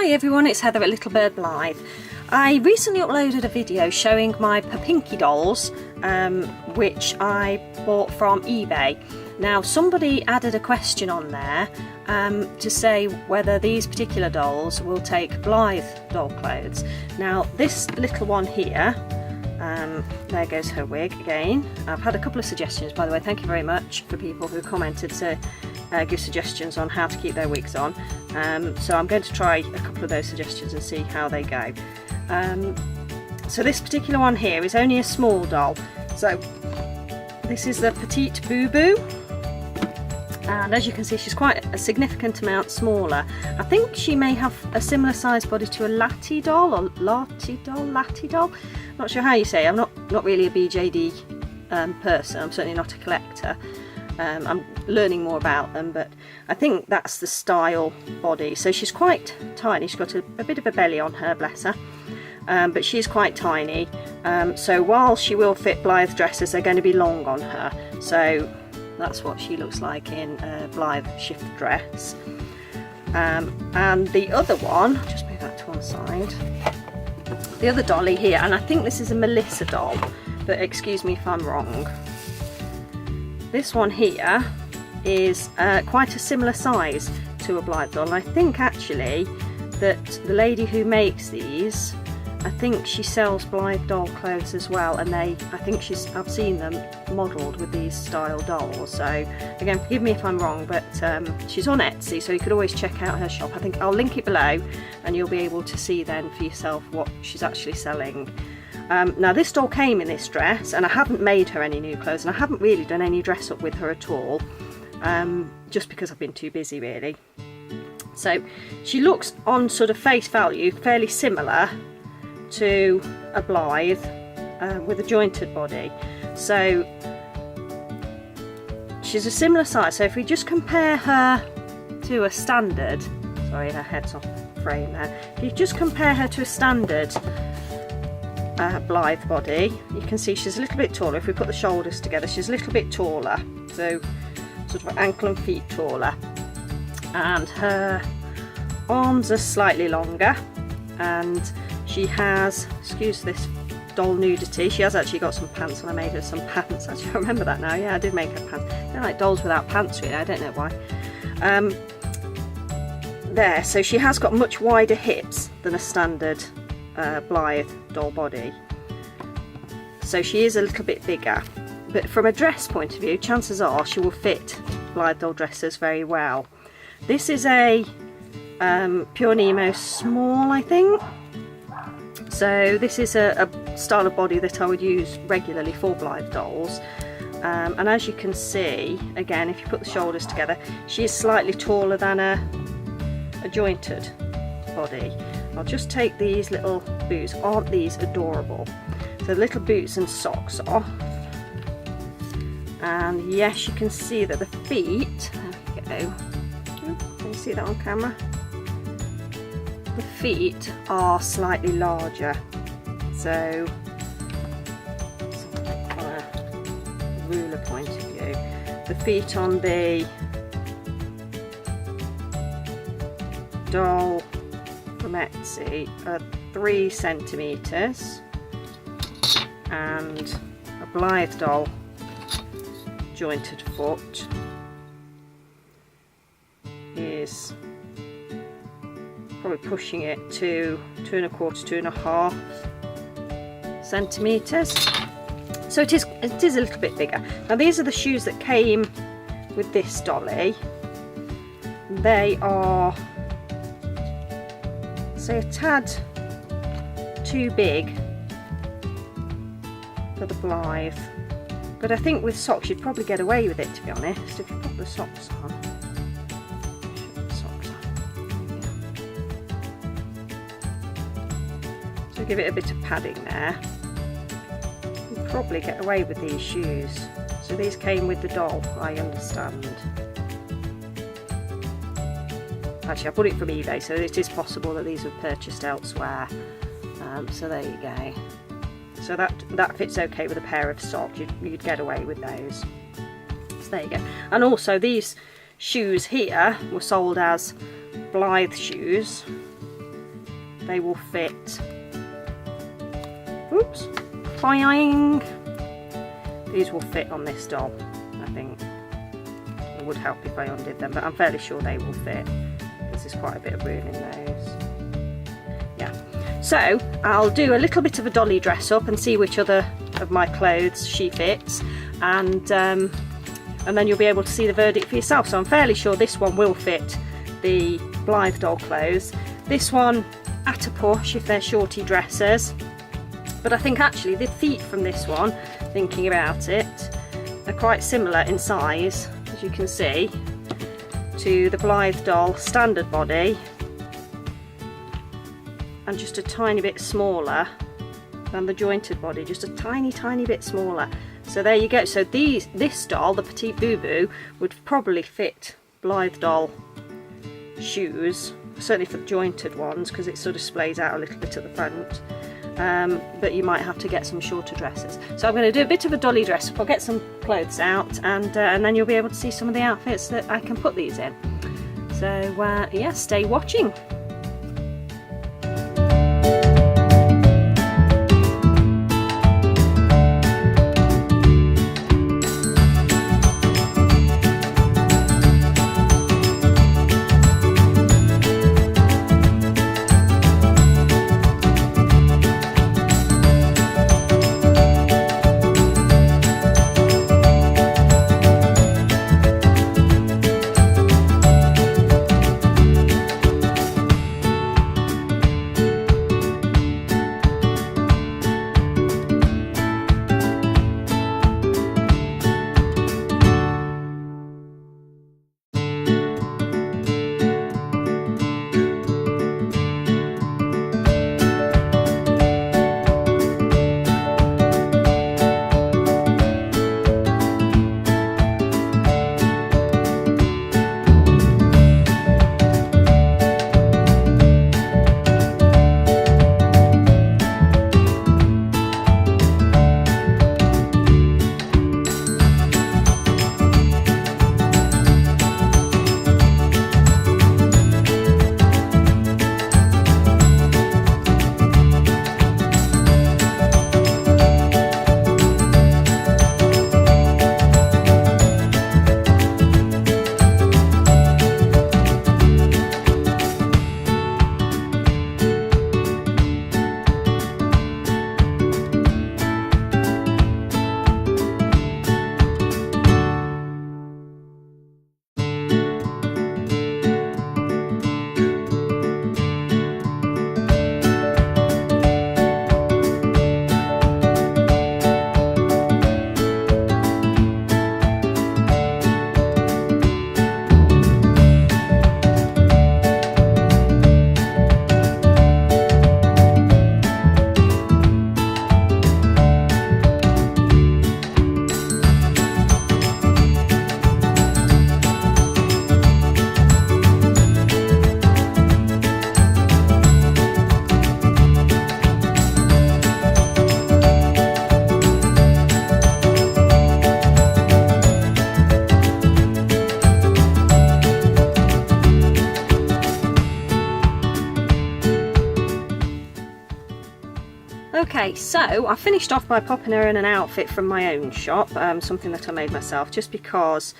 Hi everyone, it's Heather at Little Bird Blythe. I recently uploaded a video showing my Ppinky dolls, which I bought from eBay. Now somebody added a question on there to say whether these particular dolls will take Blythe doll clothes. Now this little one here, there goes her wig again. I've had a couple of suggestions, by the way. Thank you very much for people who commented to give suggestions on how to keep their wigs on. So I'm going to try a couple of those suggestions and see how they go. So this particular one here is only a small doll. So this is the Petite Boo Boo. And as you can see, she's quite a significant amount smaller. I think she may have a similar size body to a Lati doll or Lati doll. Not sure how you say it. I'm not really a BJD person. I'm certainly not a collector. I'm learning more about them, but I think that's the style body. So she's quite tiny. She's got a bit of a belly on her, bless her. But she's quite tiny. So while she will fit Blythe dresses, they're going to be long on her. So that's what she looks like in a Blythe shift dress. And the other one, I'll just move that to one side. The other dolly here, and I think this is a Melissa doll, but excuse me if I'm wrong. This one here is quite a similar size to a Blythe doll, and I think actually that the lady who makes these, I think she sells Blythe doll clothes as well, and I think I've seen them modelled with these style dolls. So again, forgive me if I'm wrong, but she's on Etsy, so you could always check out her shop. I think I'll link it below and you'll be able to see then for yourself what she's actually selling. Now this doll came in this dress, and I haven't made her any new clothes, and I haven't really done any dress up with her at all, just because I've been too busy really. So she looks on sort of face value fairly similar to a Blythe with a jointed body. So she's a similar size. So if we just compare her to a standard, sorry, her head's off frame there. If you just compare her to a standard Blythe body, you can see she's a little bit taller. If we put the shoulders together, she's a little bit taller, so sort of ankle and feet taller, and her arms are slightly longer, and she has, excuse this doll nudity, she has actually got some pants, and I made her some pants. Actually, I remember that now. Yeah, I did make her pants. They're like dolls without pants really, I don't know why. There, so she has got much wider hips than a standard Blythe doll body, so she is a little bit bigger, but from a dress point of view, chances are she will fit Blythe doll dresses very well. This is a Pure Nemo small, I think, so this is a style of body that I would use regularly for Blythe dolls. And as you can see, again, if you put the shoulders together, she is slightly taller than a jointed body. I'll just take these little boots. Aren't these adorable? So the little boots and socks off. And yes, you can see that the feet, there we go. Can you see that on camera? The feet are slightly larger. So from a ruler point of view, the feet on the doll from Etsy are 3 centimetres, and a Blythe doll jointed foot is probably pushing it to 2 1/4, 2.5 centimetres. So it is a little bit bigger. Now these are the shoes that came with this dolly. They are, say, a tad too big for the Blythe, but I think with socks you'd probably get away with it, to be honest, if you put the socks on. So give it a bit of padding there. You'd probably get away with these shoes. So these came with the doll, I understand. Actually, I bought it from eBay, so it is possible that these were purchased elsewhere. So there you go. So that fits okay with a pair of socks. You'd get away with those. So there you go. And also these shoes here were sold as Blythe shoes, they will fit. Oops, boing. These will fit on this doll, I think. It would help if I undid them, but I'm fairly sure they will fit. There's quite a bit of room in those. Yeah. So I'll do a little bit of a dolly dress up and see which other of my clothes she fits, and then you'll be able to see the verdict for yourself. So I'm fairly sure this one will fit the Blythe doll clothes. This one at a push if they're shorty dresses, but I think actually the feet from this one, thinking about it, are quite similar in size, as you can see, to the Blythe doll standard body, and just a tiny bit smaller than the jointed body, just a tiny bit smaller. So there you go. So this doll, the Petite Boo Boo, would probably fit Blythe doll shoes, certainly for the jointed ones, because it sort of splays out a little bit at the front. But you might have to get some shorter dresses. So I'm going to do a bit of a dolly dress up. I'll get some clothes out, and then you'll be able to see some of the outfits that I can put these in. So yeah, stay watching. Okay, so I finished off by popping her in an outfit from my own shop, something that I made myself, just because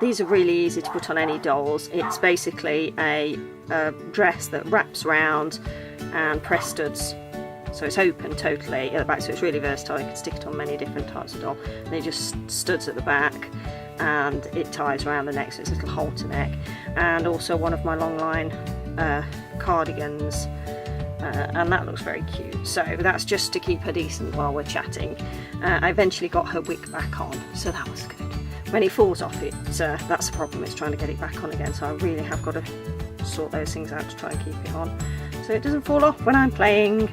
these are really easy to put on any dolls. It's basically a dress that wraps around and press studs, so it's open totally at the back, so it's really versatile. You can stick it on many different types of doll, and it just studs at the back and it ties around the neck, so it's a little halter neck. And also one of my long line cardigans, and that looks very cute. So that's just to keep her decent while we're chatting. I eventually got her wig back on, so that was good. When it falls off, that's the problem, it's trying to get it back on again, so I really have got to sort those things out to try and keep it on so it doesn't fall off when I'm playing.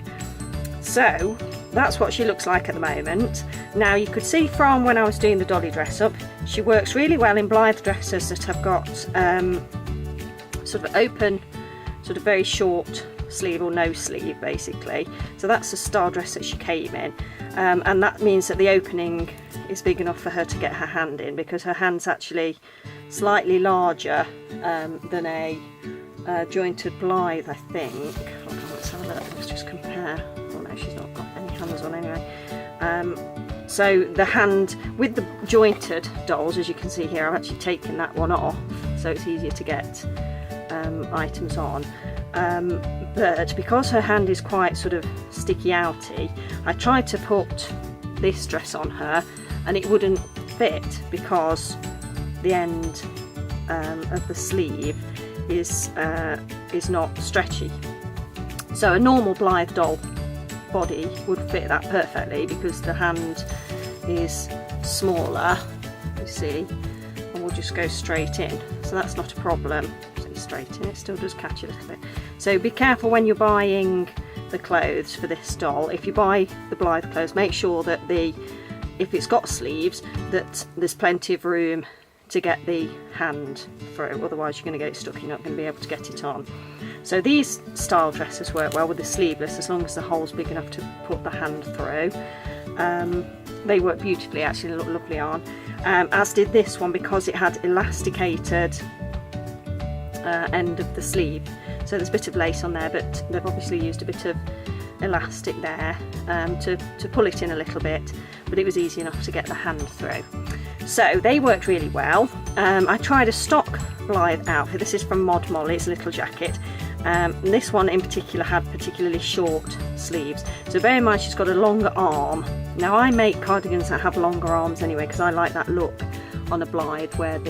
So that's what she looks like at the moment. Now you could see from when I was doing the dolly dress up, she works really well in Blythe dresses that have got sort of open, sort of very short sleeve or no sleeve basically. So that's the style dress that she came in, and that means that the opening is big enough for her to get her hand in, because her hand's actually slightly larger than a jointed Blythe, I think. Hold on, let's have a look. Let's just compare. Oh no, she's not got any hands on anyway. So the hand with the jointed dolls, as you can see here, I've actually taken that one off, so it's easier to get items on. But because her hand is quite sort of sticky outy, I tried to put this dress on her and it wouldn't fit because the end of the sleeve is not stretchy. So a normal Blythe doll body would fit that perfectly because the hand is smaller, you see, and we'll just go straight in, so that's not a problem. So straight in, it still does catch a little bit. So be careful when you're buying the clothes for this doll. If you buy the Blythe clothes, make sure that if it's got sleeves, that there's plenty of room to get the hand through, otherwise you're going to get it stuck, you're not going to be able to get it on. So these style dresses work well with the sleeveless as long as the hole's big enough to put the hand through. They work beautifully, actually, they look lovely on. As did this one because it had elasticated end of the sleeve. So there's a bit of lace on there, but they've obviously used a bit of elastic there to pull it in a little bit, but it was easy enough to get the hand through. So they worked really well. I tried a stock Blythe outfit. This is from Mod Molly, it's a little jacket. And this one in particular had particularly short sleeves. So bear in mind she's got a longer arm. Now I make cardigans that have longer arms anyway because I like that look on a Blythe where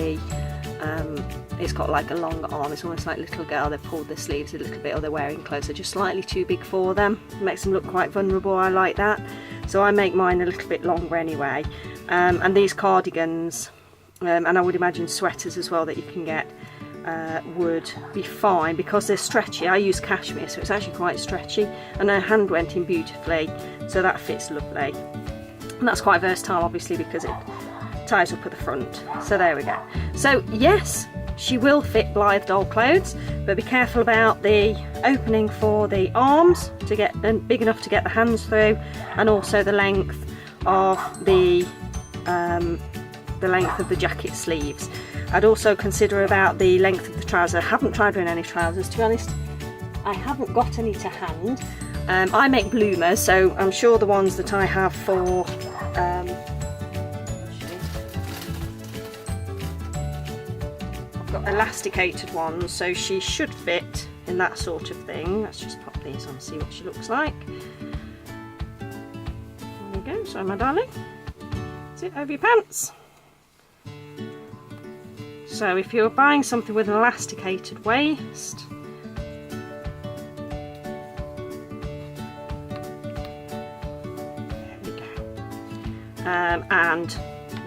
it's got like a longer arm. It's almost like little girl, they've pulled their sleeves a little bit, or they're wearing clothes that are just slightly too big for them. It makes them look quite vulnerable, I like that. So I make mine a little bit longer anyway. And these cardigans, and I would imagine sweaters as well that you can get, would be fine because they're stretchy. I use cashmere, so it's actually quite stretchy, and her hand went in beautifully, so that fits lovely. And that's quite versatile obviously because it ties up at the front. So there we go. So yes, she will fit Blythe doll clothes, but be careful about the opening for the arms to get big enough to get the hands through, and also the length of the jacket sleeves. I'd also consider about the length of the trousers. I haven't tried on any trousers, to be honest. I haven't got any to hand. I make bloomers, so I'm sure the ones that I have for I've got elasticated ones, so she should fit in that sort of thing. Let's just pop these on and see what she looks like. There we go. So my darling, sit over your pants. So if you're buying something with an elasticated waist, there we go. And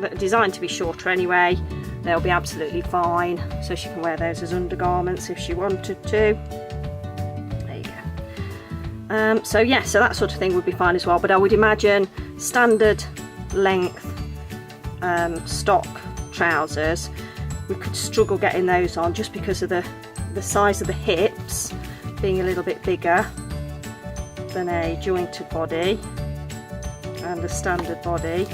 they're designed to be shorter anyway, they'll be absolutely fine. So she can wear those as undergarments if she wanted to. There you go. So yeah, so that sort of thing would be fine as well, but I would imagine standard length stock trousers, we could struggle getting those on just because of the size of the hips being a little bit bigger than a jointed body and a standard body,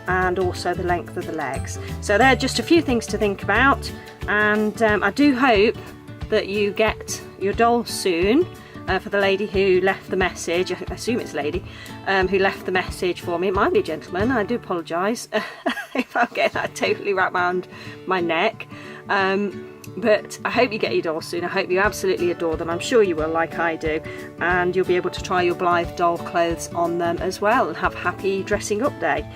and also the length of the legs. So there are just a few things to think about, and I do hope that you get your doll soon. For the lady who left the message, I assume it's a lady, who left the message for me. It might be a gentleman, I do apologise if I get that totally wrapped around my neck. But I hope you get your dolls soon. I hope you absolutely adore them. I'm sure you will, like I do. And you'll be able to try your Blythe doll clothes on them as well and have a happy dressing up day.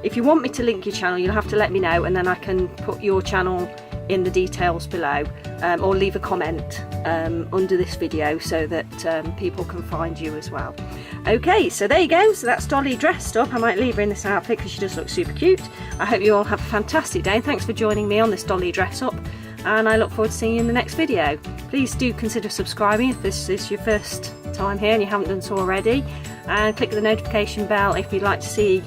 If you want me to link your channel, you'll have to let me know, and then I can put your channel in the details below, or leave a comment under this video so that people can find you as well. Okay, so there you go. So that's Dolly dressed up. I might leave her in this outfit because she does look super cute. I hope you all have a fantastic day, and thanks for joining me on this Dolly dress up, and I look forward to seeing you in the next video. Please do consider subscribing if this is your first time here and you haven't done so already, and click the notification bell if you'd like to see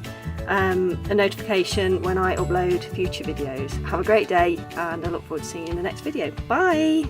a notification when I upload future videos. Have a great day, and I look forward to seeing you in the next video. Bye!